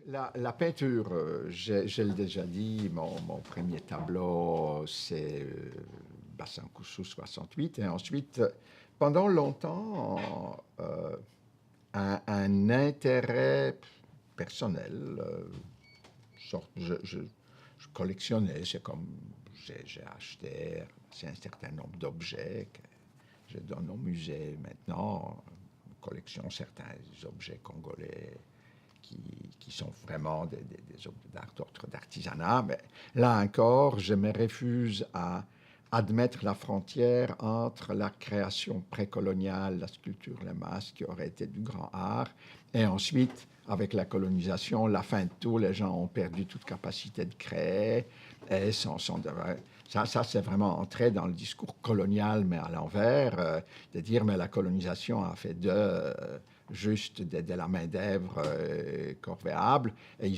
La peinture, je l'ai déjà dit, mon premier tableau, c'est Bassin Coussou 68. Et ensuite, pendant longtemps, un intérêt personnel. Je collectionnais, c'est comme j'ai acheté c'est un certain nombre d'objets que je donne au musée maintenant. Collection certains objets congolais qui, qui sont vraiment des objets d'art, d'autres d'artisanat. Mais là encore, je me refuse à admettre la frontière entre la création précoloniale, la sculpture, les masques, qui aurait été du grand art, et ensuite, avec la colonisation, la fin de tout, les gens ont perdu toute capacité de créer, et ça c'est vraiment entré dans le discours colonial, mais à l'envers, de dire, mais la colonisation a fait juste de la main-d'œuvre corvéable, et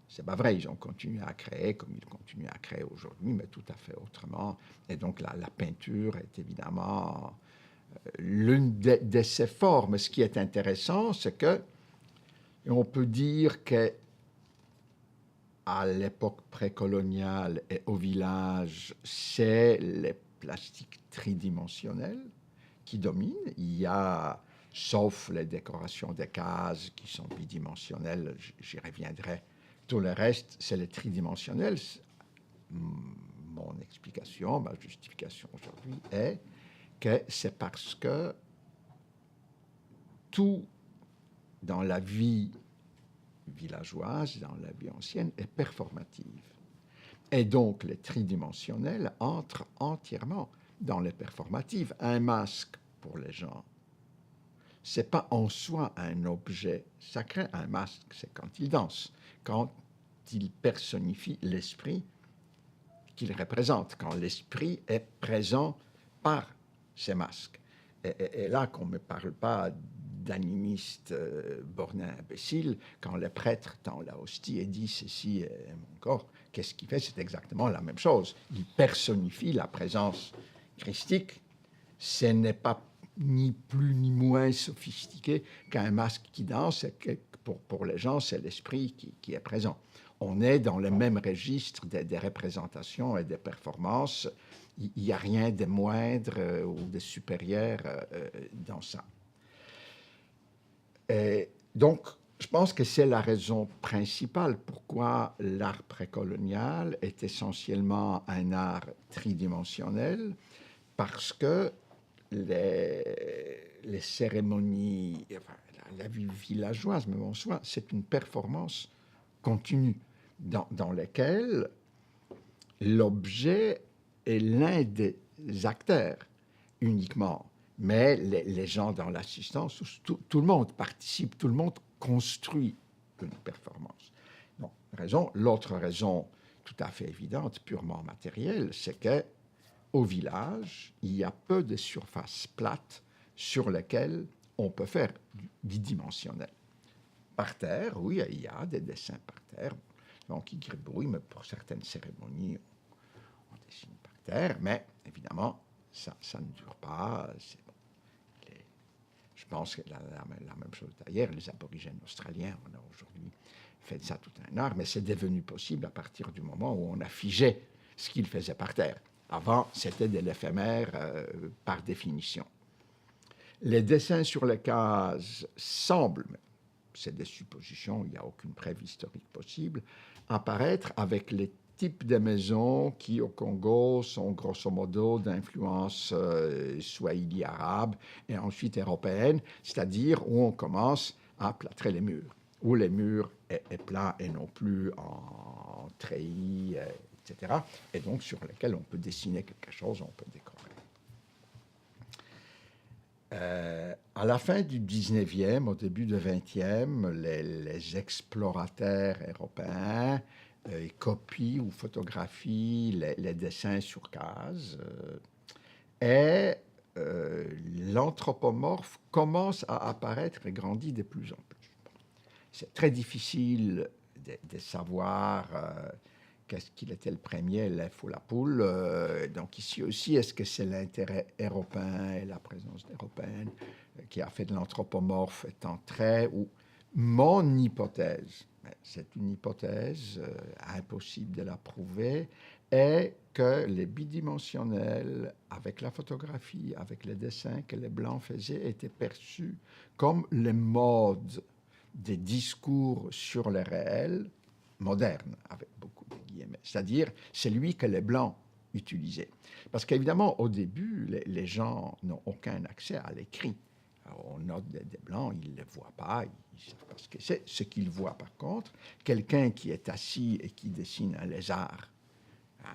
c'est pas vrai, ils ont continué à créer comme ils continuent à créer aujourd'hui, mais tout à fait autrement. Et donc la peinture est évidemment l'une de ces formes. Ce qui est intéressant, c'est que on peut dire que à l'époque précoloniale et au village, c'est les plastiques tridimensionnels qui dominent. Il y a, sauf les décorations des cases qui sont bidimensionnelles, j'y reviendrai. Tout le reste, c'est le tridimensionnel. Mon explication, ma justification aujourd'hui est que c'est parce que tout dans la vie villageoise, dans la vie ancienne, est performative. Et donc, le tridimensionnel entre entièrement dans les performatives. Un masque, pour les gens, c'est pas en soi un objet sacré. Un masque, c'est quand il danse, quand il personnifie l'esprit qu'il représente, quand l'esprit est présent par ces masques. Et là, qu'on ne me parle pas d'animiste borné imbécile, quand le prêtre tend la hostie et dit « ceci est mon corps », qu'est-ce qu'il fait? C'est exactement la même chose. Il personnifie la présence christique. Ce n'est pas ni plus ni moins sophistiqué qu'un masque qui danse. Pour les gens, c'est l'esprit qui est présent. On est dans le même registre des représentations et des performances. Il n'y a rien de moindre ou de supérieur dans ça. Et donc, je pense que c'est la raison principale pourquoi l'art précolonial est essentiellement un art tridimensionnel, parce que les cérémonies, enfin, la vie villageoise, même en soi, c'est une performance continue dans laquelle l'objet est l'un des acteurs uniquement. Mais les gens dans l'assistance, tout le monde participe, tout le monde construit une performance. Donc, l'autre raison tout à fait évidente, purement matérielle, c'est que au village, il y a peu de surfaces plates sur lesquelles on peut faire du bidimensionnel. Par terre, oui, il y a des dessins par terre, donc ils gribouillent, mais pour certaines cérémonies, on dessine par terre, mais évidemment, ça ne dure pas. Je pense que la même chose d'ailleurs, les aborigènes australiens, on a aujourd'hui fait de ça tout un art, mais c'est devenu possible à partir du moment où on a figé ce qu'ils faisaient par terre. Avant, c'était de l'éphémère par définition. Les dessins sur les cases semblent, c'est des suppositions, il n'y a aucune preuve historique possible, apparaître avec les types de maisons qui, au Congo, sont grosso modo d'influence swahili arabe et ensuite européenne, c'est-à-dire où on commence à plâtrer les murs, où les murs est plat et non plus en treillis, etc., et donc sur lesquels on peut dessiner quelque chose, on peut décorer. À la fin du 19e, au début du 20e, les explorateurs européens copient ou photographient les dessins sur case et l'anthropomorphe commence à apparaître et grandit de plus en plus. C'est très difficile de savoir qu'est-ce qu'il était le premier, l'œuf ou la poule. Donc ici aussi, est-ce que c'est l'intérêt européen et la présence européenne qui a fait de l'anthropomorphe étant trait ou mon hypothèse, c'est une hypothèse impossible de la prouver, est que les bidimensionnels, avec la photographie, avec les dessins que les Blancs faisaient, étaient perçus comme les modes des discours sur le réel moderne, avec beaucoup de guillemets. C'est-à-dire, c'est lui que les Blancs utilisaient. Parce qu'évidemment, au début, les gens n'ont aucun accès à l'écrit. Alors, on note des Blancs, ils ne le voient pas, ils ne savent pas ce que c'est. Ce qu'ils voient, par contre, quelqu'un qui est assis et qui dessine un lézard,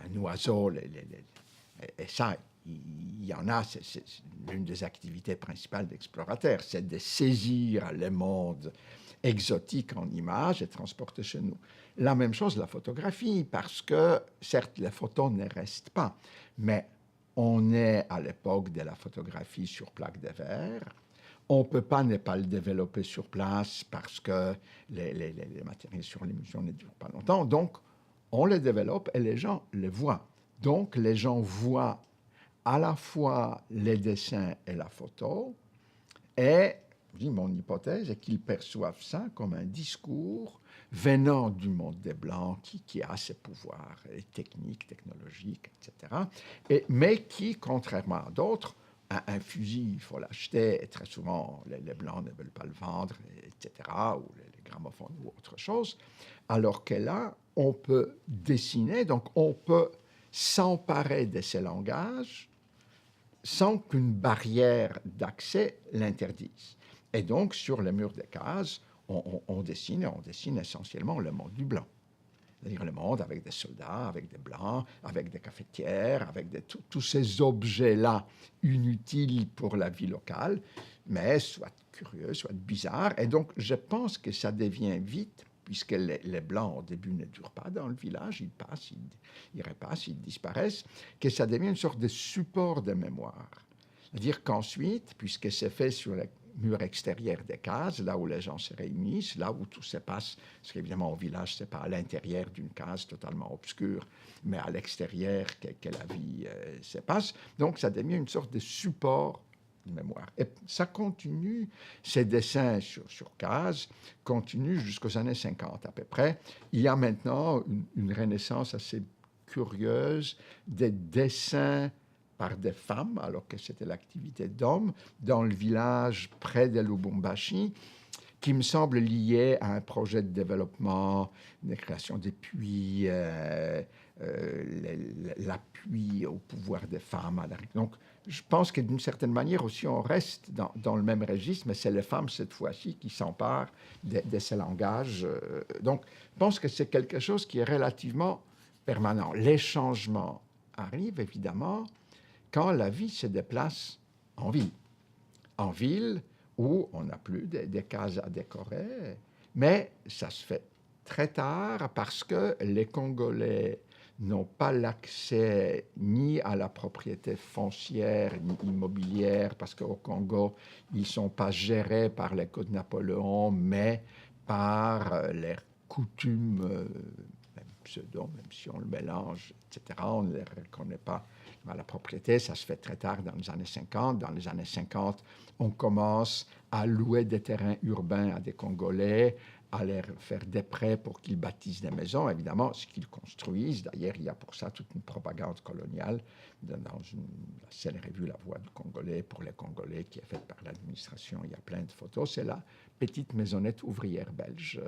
un oiseau, et ça, il y en a, c'est l'une des activités principales d'explorateurs, c'est de saisir le monde exotique en images et transporter chez nous. La même chose la photographie, parce que, certes, les photos ne restent pas, mais on est à l'époque de la photographie sur plaque de verre. On ne peut pas ne pas le développer sur place parce que les matériaux sur l'émission ne durent pas longtemps. Donc, on le développe et les gens le voient. Donc, les gens voient à la fois les dessins et la photo, et mon hypothèse est qu'ils perçoivent ça comme un discours venant du monde des Blancs qui a ses pouvoirs techniques, technologiques, etc., mais qui, contrairement à d'autres, un fusil, il faut l'acheter, et très souvent, les Blancs ne veulent pas le vendre, etc., ou les gramophones ou autre chose, alors que là, on peut dessiner, donc on peut s'emparer de ces langages sans qu'une barrière d'accès l'interdise. Et donc, sur les murs des cases, on dessine essentiellement le monde du blanc. C'est-à-dire le monde avec des soldats, avec des blancs, avec des cafetières, avec tous ces objets-là inutiles pour la vie locale, mais soit curieux, soit bizarres. Et donc, je pense que ça devient vite, puisque les Blancs, au début, ne durent pas dans le village, ils passent, ils repassent, ils disparaissent, que ça devient une sorte de support de mémoire. C'est-à-dire qu'ensuite, puisque c'est fait sur les murs extérieurs des cases, là où les gens se réunissent, là où tout se passe, parce qu'évidemment au village, ce n'est pas à l'intérieur d'une case totalement obscure, mais à l'extérieur que la vie se passe. Donc ça devient une sorte de support de mémoire. Et ça continue, ces dessins sur case continuent jusqu'aux années 50 à peu près. Il y a maintenant une renaissance assez curieuse des dessins par des femmes, alors que c'était l'activité d'hommes, dans le village près de Lubumbashi, qui me semble lié à un projet de développement, de création des puits, l'appui au pouvoir des femmes. Donc, je pense que d'une certaine manière aussi, on reste dans le même registre, mais c'est les femmes, cette fois-ci, qui s'emparent de ces langages. Donc, je pense que c'est quelque chose qui est relativement permanent. Les changements arrivent, évidemment, quand la vie se déplace en ville. En ville où on n'a plus des cases à décorer, mais ça se fait très tard parce que les Congolais n'ont pas l'accès ni à la propriété foncière ni immobilière, parce qu'au Congo, ils ne sont pas gérés par les codes Napoléon, mais par les coutumes, même pseudo, même si on le mélange, etc., on ne les reconnaît pas. La propriété, ça se fait très tard dans les années 50. Dans les années 50, on commence à louer des terrains urbains à des Congolais, à leur faire des prêts pour qu'ils bâtissent des maisons, évidemment, ce qu'ils construisent. D'ailleurs, il y a pour ça toute une propagande coloniale dans la célèbre revue La Voix du Congolais pour les Congolais qui est faite par l'administration. Il y a plein de photos. C'est la petite maisonnette ouvrière belge,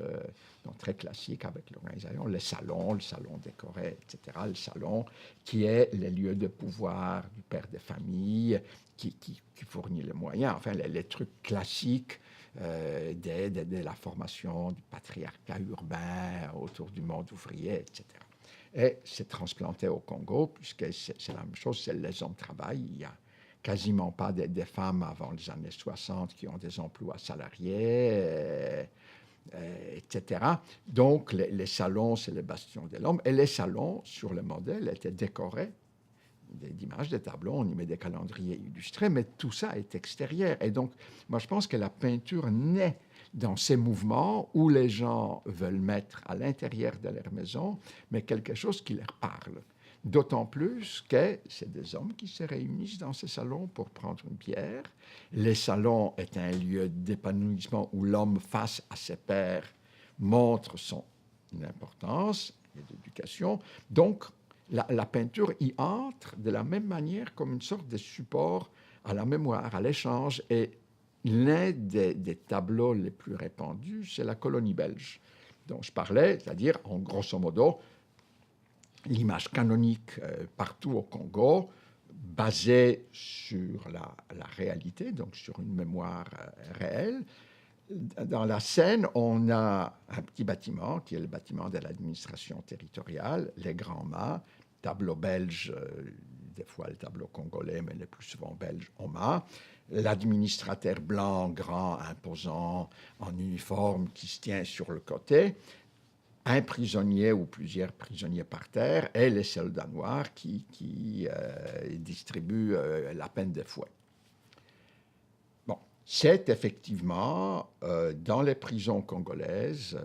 donc très classique avec l'organisation, le salon décoré, etc. Le salon qui est le lieu de pouvoir du père de famille qui fournit les moyens, enfin les trucs classiques de la formation du patriarcat urbain autour du monde ouvrier, etc. Et c'est transplanté au Congo, puisque c'est la même chose, c'est les hommes travaillent. Il n'y a quasiment pas des femmes avant les années 60 qui ont des emplois salariés, etc. Donc, les salons, c'est les bastions de l'homme. Et les salons, sur le modèle, étaient décorés d'images, des tableaux, on y met des calendriers illustrés, mais tout ça est extérieur. Et donc, moi, je pense que la peinture naît dans ces mouvements où les gens veulent mettre à l'intérieur de leur maison, mais quelque chose qui leur parle. D'autant plus que c'est des hommes qui se réunissent dans ces salons pour prendre une bière. Les salons est un lieu d'épanouissement où l'homme, face à ses pairs, montre son importance et d'éducation. Donc, la peinture y entre de la même manière comme une sorte de support à la mémoire, à l'échange. Et l'un des tableaux les plus répandus, c'est la colonie belge dont je parlais, c'est-à-dire, en grosso modo, l'image canonique partout au Congo, basée sur la réalité, donc sur une mémoire réelle. Dans la scène, on a un petit bâtiment, qui est le bâtiment de l'administration territoriale, les grands mâts, tableau belge, des fois le tableau congolais, mais le plus souvent belge, en mât. L'administrateur blanc, grand, imposant, en uniforme, qui se tient sur le côté. Un prisonnier ou plusieurs prisonniers par terre, et les soldats noirs qui distribuent la peine de fouet. Bon, c'est effectivement dans les prisons congolaises,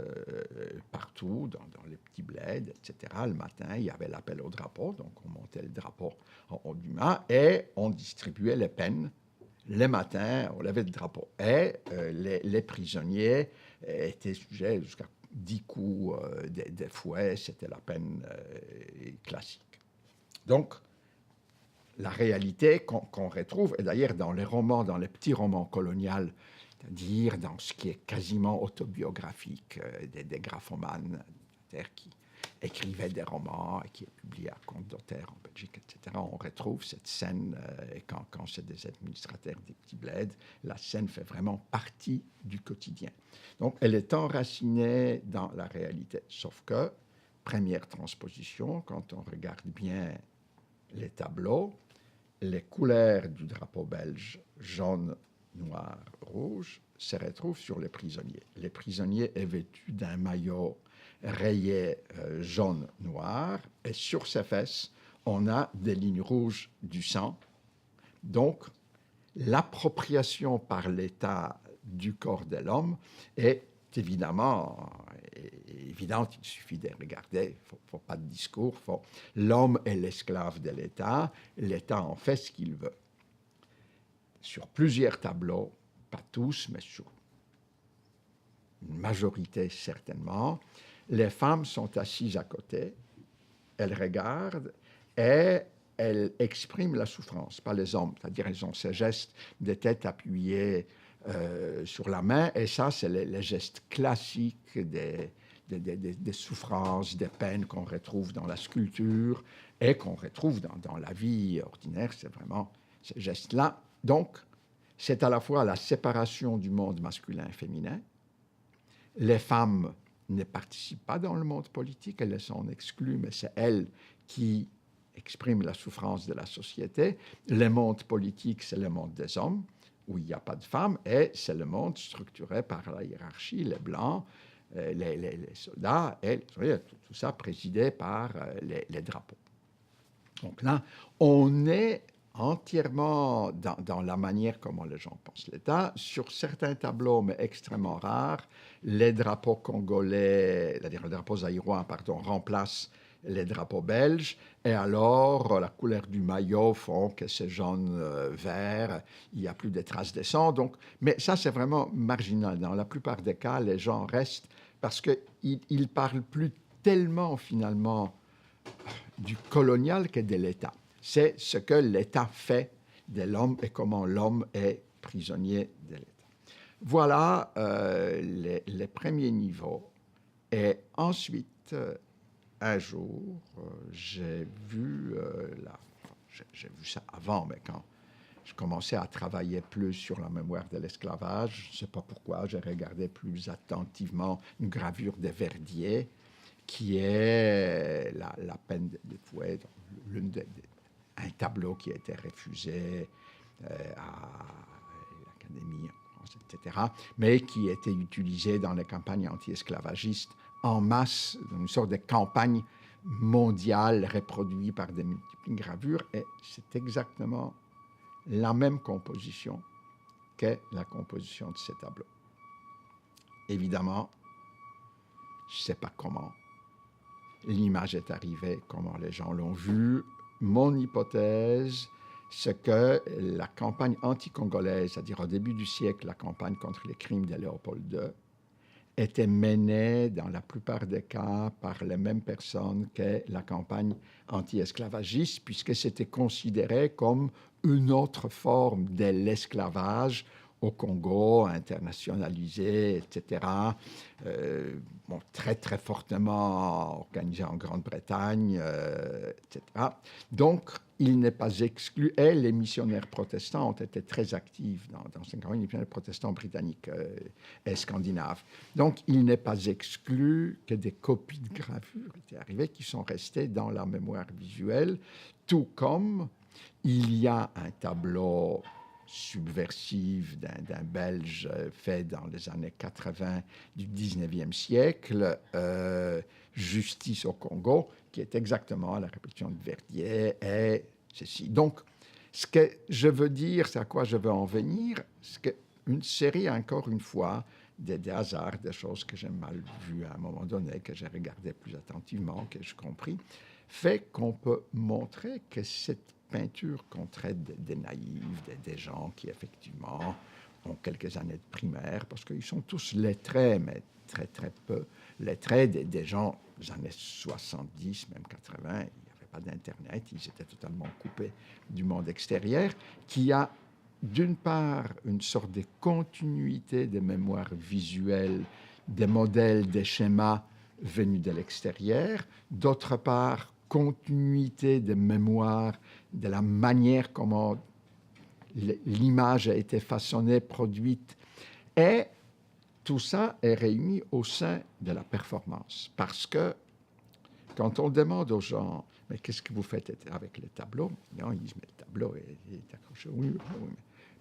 partout, dans les petits bleds, etc., le matin, il y avait l'appel au drapeau, donc on montait le drapeau en haut du mât, et on distribuait les peines. Le matin, on levait le drapeau. Et les prisonniers étaient sujets jusqu'à 10 coups de fouet, c'était la peine classique. Donc, la réalité qu'on retrouve, et d'ailleurs dans les romans, dans les petits romans coloniaux, c'est-à-dire dans ce qui est quasiment autobiographique, des graphomanes qui écrivaient des romans et qui est publié à compte d'auteur en Belgique, etc., on retrouve cette scène, quand c'est des administrateurs des petits bleds, la scène fait vraiment partie du quotidien. Donc, elle est enracinée dans la réalité. Sauf que, première transposition, quand on regarde bien les tableaux, les couleurs du drapeau belge, jaune, noir, rouge, se retrouvent sur les prisonniers. Les prisonniers est vêtu d'un maillot rayé jaune-noir, et sur ses fesses, on a des lignes rouges du sang. Donc, l'appropriation par l'État du corps de l'homme est évidemment évidente. Il suffit de regarder, il ne faut pas de discours. L'homme est l'esclave de l'État, l'État en fait ce qu'il veut. Sur plusieurs tableaux, pas tous, mais sur une majorité certainement, les femmes sont assises à côté, elles regardent et elles expriment la souffrance, pas les hommes. C'est-à-dire elles ont ces gestes de tête appuyée sur la main, et ça, c'est les gestes classiques des souffrances, des peines qu'on retrouve dans la sculpture et qu'on retrouve dans la vie ordinaire. C'est vraiment ces gestes-là. Donc, c'est à la fois la séparation du monde masculin et féminin. Les femmes ne participent pas dans le monde politique, elles sont exclues, mais c'est elles qui expriment la souffrance de la société. Le monde politique, c'est le monde des hommes, où il n'y a pas de femmes, et c'est le monde structuré par la hiérarchie, les blancs, les soldats, et tout ça présidé par les drapeaux. Donc là, on est entièrement dans la manière comment les gens pensent l'État. Sur certains tableaux, mais extrêmement rares, les drapeaux congolais, c'est-à-dire les drapeaux zaïrois, remplacent les drapeaux belges, et alors la couleur du maillot font que c'est jaune-vert, il n'y a plus de traces de sang. Donc, mais ça, c'est vraiment marginal. Dans la plupart des cas, les gens restent parce qu'ils ne parlent plus tellement, finalement, du colonial que de l'État. C'est ce que l'État fait de l'homme et comment l'homme est prisonnier de l'État. Voilà les premiers niveaux. Et ensuite, un jour, j'ai vu ça avant, mais quand je commençais à travailler plus sur la mémoire de l'esclavage, je ne sais pas pourquoi, j'ai regardé plus attentivement une gravure de Verdier, qui est la peine de fouet, un tableau qui a été refusé à l'Académie, etc., mais qui était utilisé dans les campagnes anti-esclavagistes en masse, une sorte de campagne mondiale reproduite par des multiples gravures, et c'est exactement la même composition que la composition de ces tableaux. Évidemment, je ne sais pas comment l'image est arrivée, comment les gens l'ont vue. Mon hypothèse, c'est que la campagne anti-congolaise, c'est-à-dire au début du siècle, la campagne contre les crimes de Léopold II, était menée dans la plupart des cas par les mêmes personnes que la campagne anti-esclavagiste, puisque c'était considéré comme une autre forme de l'esclavage au Congo, internationalisé, etc., très, très fortement organisé en Grande-Bretagne, etc. Donc, il n'est pas exclu, et les missionnaires protestants ont été très actifs dans cette campagne, les missionnaires protestants britanniques et scandinaves. Donc, il n'est pas exclu que des copies de gravures étaient arrivées qui sont restées dans la mémoire visuelle, tout comme il y a un tableau subversif d'un Belge fait dans les années 80 du 19e siècle, Justice au Congo, qui est exactement la répétition de Verdier et ceci. Donc, ce que je veux dire, c'est à quoi je veux en venir, c'est qu'une série, encore une fois, des hasards, des choses que j'ai mal vues à un moment donné, que j'ai regardé plus attentivement, que j'ai compris, fait qu'on peut montrer que cette peinture qu'on traite des naïfs, des gens qui effectivement ont quelques années de primaire, parce qu'ils sont tous lettrés, mais très très peu lettrés, des gens des années 70, même 80, il n'y avait pas d'Internet, ils étaient totalement coupés du monde extérieur, qui a d'une part une sorte de continuité de mémoire visuelle, des modèles, des schémas venus de l'extérieur, d'autre part continuité de mémoire, de la manière comment l'image a été façonnée, produite, et tout ça est réuni au sein de la performance. Parce que quand on demande aux gens, mais qu'est-ce que vous faites avec les tableaux? Non, ils disent, mais le tableau est accroché. Oui, oui, mais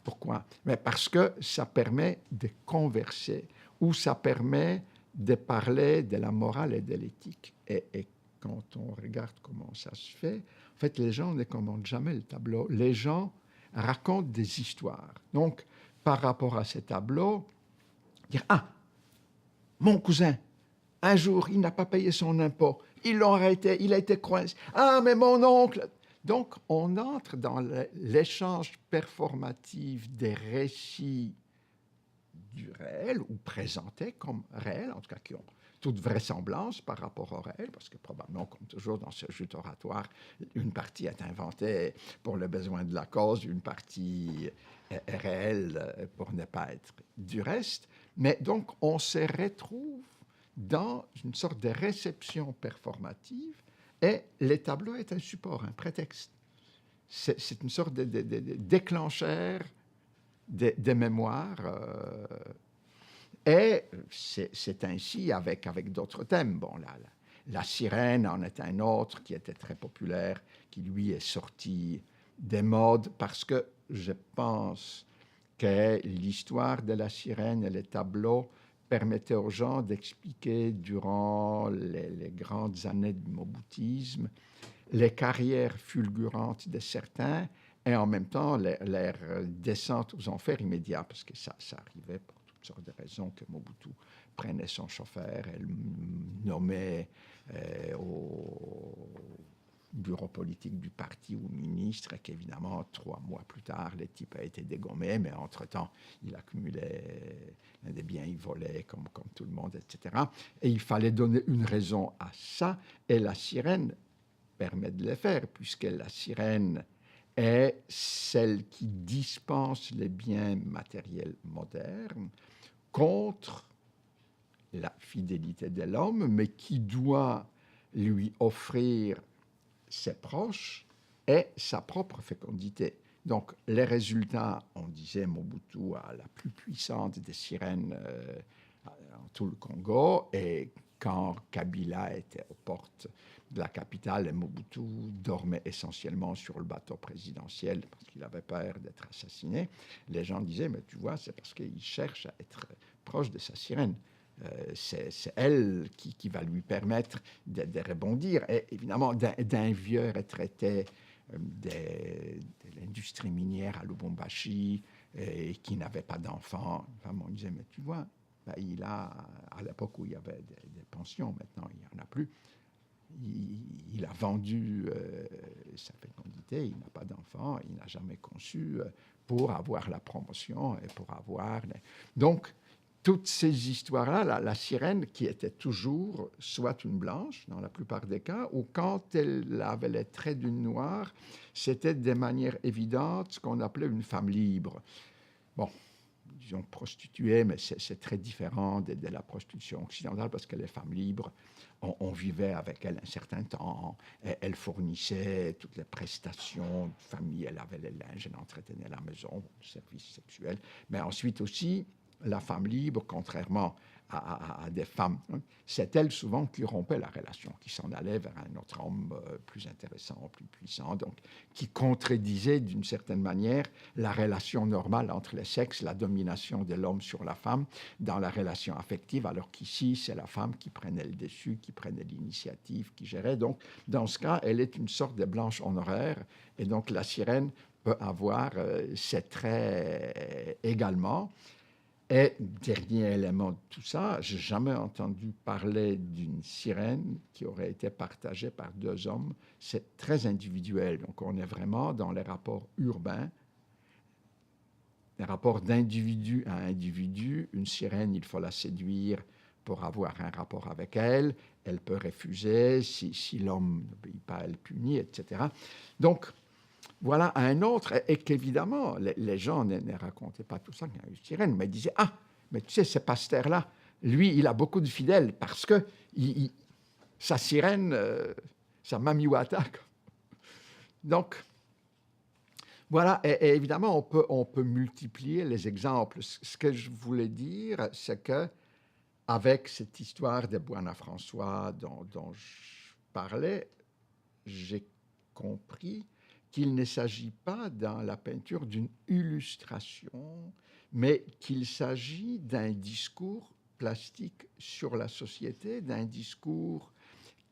pourquoi? Mais parce que ça permet de converser, ou ça permet de parler de la morale et de l'éthique. Et quand on regarde comment ça se fait, en fait, les gens ne commandent jamais le tableau. Les gens racontent des histoires. Donc, par rapport à ces tableaux, dire, ah, mon cousin, un jour, il n'a pas payé son impôt. Ils l'ont arrêté, il a été coincé. Ah, mais mon oncle. Donc, on entre dans l'échange performatif des récits du réel, ou présentés comme réels, en tout cas qui ont toute vraisemblance par rapport au réel, parce que probablement, comme toujours dans ce jeu oratoire, une partie est inventée pour le besoin de la cause, une partie est réelle pour ne pas être du reste. Mais donc, on se retrouve dans une sorte de réception performative, et les tableaux est un support, un prétexte. C'est une sorte de déclencheur des mémoires. Et c'est ainsi avec d'autres thèmes. Bon, la sirène en est un autre qui était très populaire, qui lui est sorti des modes, parce que je pense que l'histoire de la sirène et les tableaux permettaient aux gens d'expliquer durant les grandes années de moboutisme les carrières fulgurantes de certains, et en même temps leur descente aux enfers immédiats, parce que ça arrivait pour toutes sortes de raisons, que Mobutu prenait son chauffeur et le nommait au bureau politique du parti ou ministre, et qu'évidemment, 3 mois plus tard, le type a été dégommé, mais entre-temps, il accumulait des biens, il volait comme tout le monde, etc. Et il fallait donner une raison à ça, et la sirène permet de le faire, puisque la sirène est celle qui dispense les biens matériels modernes contre la fidélité de l'homme, mais qui doit lui offrir ses proches et sa propre fécondité. Donc, les résultats, on disait Mobutu a la plus puissante des sirènes en tout le Congo, et quand Kabila était aux portes de la capitale, et Mobutu dormait essentiellement sur le bateau présidentiel parce qu'il avait peur d'être assassiné, les gens disaient, mais tu vois, c'est parce qu'il cherche à être proche de sa sirène. C'est elle qui va lui permettre de rebondir. Et évidemment, d'un vieux retraité de l'industrie minière à Lubumbashi, et qui n'avait pas d'enfant, enfin, on disait, mais tu vois, ben, il a, à l'époque où il y avait des pensions, maintenant il n'y en a plus, il a vendu sa fécondité, il n'a pas d'enfant, il n'a jamais conçu, pour avoir la promotion et pour avoir... Donc, toutes ces histoires-là, la sirène qui était toujours soit une blanche, dans la plupart des cas, ou quand elle avait les traits d'une noire, c'était de manière évidente ce qu'on appelait une femme libre. Bon, disons prostituée, mais c'est très différent de la prostitution occidentale parce que les femmes libres, on vivait avec elles un certain temps, elles fournissaient toutes les prestations de famille, elle avait les linges, elle entretenait la maison, le service sexuel, mais ensuite aussi, la femme libre, contrairement à des femmes, hein, c'est elle souvent qui rompait la relation, qui s'en allait vers un autre homme plus intéressant, plus puissant, donc qui contredisait d'une certaine manière la relation normale entre les sexes, la domination de l'homme sur la femme dans la relation affective, alors qu'ici, c'est la femme qui prenait le dessus, qui prenait l'initiative, qui gérait. Donc, dans ce cas, elle est une sorte de blanche honoraire, et donc la sirène peut avoir ses traits également. Et dernier élément de tout ça, je n'ai jamais entendu parler d'une sirène qui aurait été partagée par deux hommes. C'est très individuel. Donc, on est vraiment dans les rapports urbains, les rapports d'individu à individu. Une sirène, il faut la séduire pour avoir un rapport avec elle. Elle peut refuser. Si l'homme n'obéit pas, elle punit, etc. Donc, voilà un autre, et qu'évidemment, les gens ne racontaient pas tout ça qu'il y a une sirène, mais ils disaient, ah, mais tu sais, ce pasteur-là, lui, il a beaucoup de fidèles parce que sa sirène, sa mamiwata. Donc, voilà, et évidemment, on peut multiplier les exemples. Ce que je voulais dire, c'est que avec cette histoire de Bwana François dont je parlais, j'ai compris qu'il ne s'agit pas dans la peinture d'une illustration, mais qu'il s'agit d'un discours plastique sur la société, d'un discours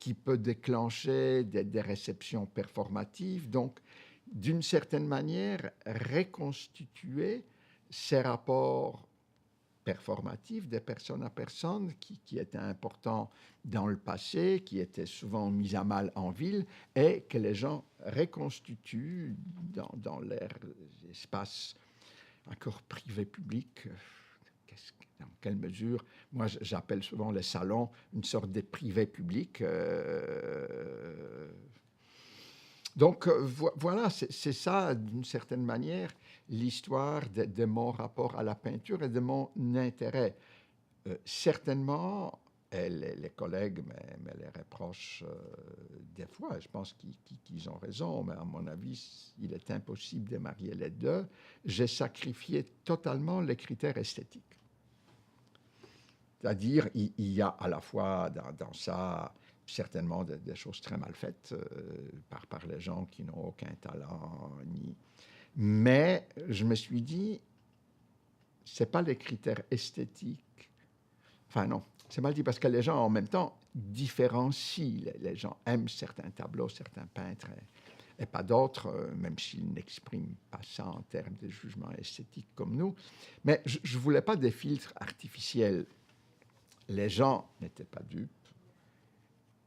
qui peut déclencher des réceptions performatives, donc d'une certaine manière reconstituer ces rapports performatif de personne à personne qui était important dans le passé, qui était souvent mis à mal en ville et que les gens reconstituent dans leur espace encore privé-public. Dans quelle mesure, moi j'appelle souvent les salons une sorte de privé-public. Donc voilà, c'est ça d'une certaine manière l'histoire de mon rapport à la peinture et de mon intérêt. Certainement, les collègues me les reprochent des fois, je pense qu'ils ont raison, mais à mon avis, il est impossible de marier les deux. J'ai sacrifié totalement les critères esthétiques. C'est-à-dire, il y a à la fois dans ça certainement des choses très mal faites par les gens qui n'ont aucun talent. Mais je me suis dit, ce n'est pas les critères esthétiques. Enfin non, c'est mal dit parce que les gens en même temps différencient. Les gens aiment certains tableaux, certains peintres et pas d'autres, même s'ils n'expriment pas ça en termes de jugement esthétique comme nous. Mais je ne voulais pas des filtres artificiels. Les gens n'étaient pas dupes.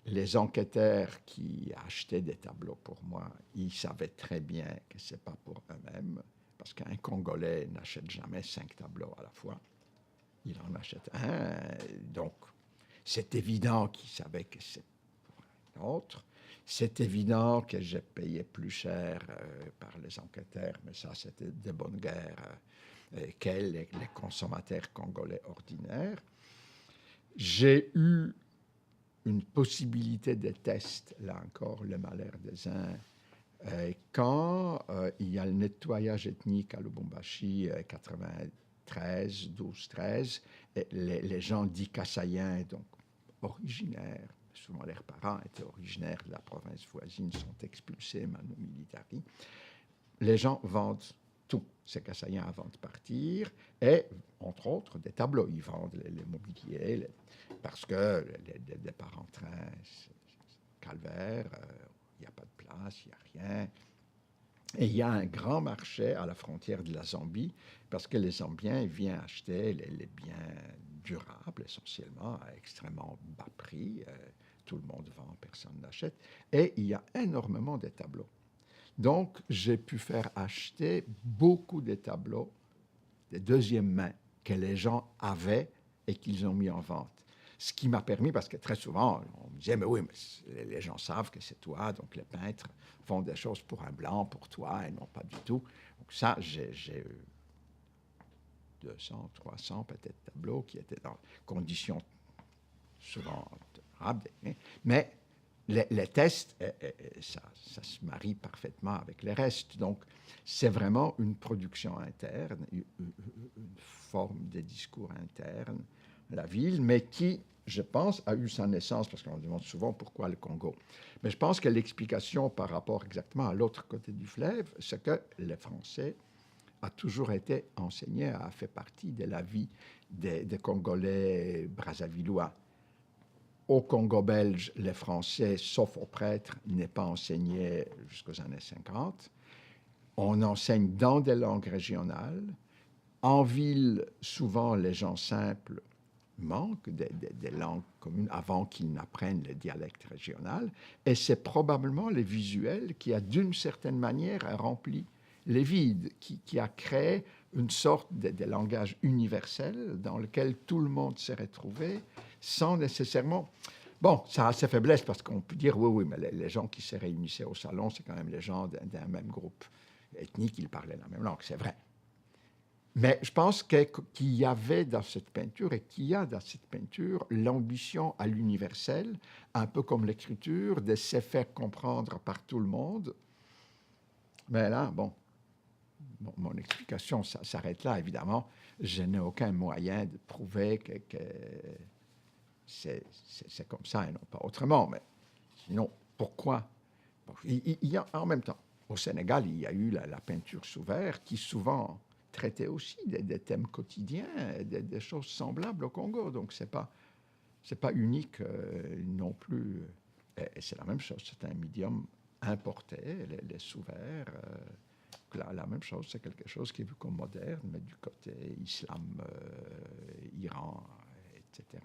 Les enquêteurs qui achetaient des tableaux pour moi, ils savaient très bien que ce n'est pas pour eux-mêmes, parce qu'un Congolais n'achète jamais 5 tableaux à la fois. Il en achète un, donc c'est évident qu'ils savaient que c'est pour un autre. C'est évident que j'ai payé plus cher par les enquêteurs, mais ça, c'était de bonne guerre que les consommateurs congolais ordinaires. J'ai eu une possibilité de test, là encore, le malheur des uns. Quand il y a le nettoyage ethnique à Lubumbashi, 93, 12-13, les gens dits kassaïens, donc originaires, souvent leurs parents étaient originaires de la province voisine, sont expulsés, manu militari. Les gens vendent tout, ces kassaïens avant de partir, et entre autres des tableaux. Ils vendent les mobiliers, parce que les départs en train, c'est calvaire, il n'y a pas de place, il n'y a rien. Et il y a un grand marché à la frontière de la Zambie, parce que les Zambiens viennent acheter les biens durables, essentiellement, à extrêmement bas prix. Tout le monde vend, personne n'achète. Et il y a énormément de tableaux. Donc, j'ai pu faire acheter beaucoup de tableaux de deuxième main que les gens avaient et qu'ils ont mis en vente. Ce qui m'a permis, parce que très souvent, on me disait, mais oui, mais les gens savent que c'est toi, donc les peintres font des choses pour un blanc, pour toi, et non pas du tout. Donc ça, j'ai eu 200, 300 peut-être tableaux qui étaient dans conditions souvent durables, mais les tests, ça se marie parfaitement avec les restes. Donc, c'est vraiment une production interne, une forme de discours interne à la ville, mais qui, je pense, a eu sa naissance, parce qu'on demande souvent pourquoi le Congo. Mais je pense que l'explication par rapport exactement à l'autre côté du fleuve, c'est que les Français a toujours été enseigné, a fait partie de la vie des Congolais brassavillois. Au Congo belge, les Français, sauf aux prêtres, n'est pas enseigné jusqu'aux années 50. On enseigne dans des langues régionales. En ville, souvent, les gens simples manquent des langues communes avant qu'ils n'apprennent le dialecte régional. Et c'est probablement le visuel qui a, d'une certaine manière, rempli les vides, qui a créé une sorte de langage universel dans lequel tout le monde s'est retrouvé sans nécessairement... Bon, ça a ses faiblesses parce qu'on peut dire, oui, oui, mais les gens qui se réunissaient au salon, c'est quand même les gens d'un même groupe ethnique, ils parlaient la même langue, c'est vrai. Mais je pense qu'il y avait dans cette peinture, et qu'il y a dans cette peinture, l'ambition à l'universel, un peu comme l'écriture, de se faire comprendre par tout le monde. Mais là, bon, mon explication s'arrête là, évidemment. Je n'ai aucun moyen de prouver que c'est comme ça et non pas autrement. Mais sinon, pourquoi? Il y a, en même temps, au Sénégal, il y a eu la peinture sous verre qui souvent traitait aussi des thèmes quotidiens, des choses semblables au Congo. Donc, c'est pas unique non plus. Et c'est la même chose, c'est un médium importé, les sous-verts. La même chose, c'est quelque chose qui est vu comme moderne, mais du côté islam, Iran, etc.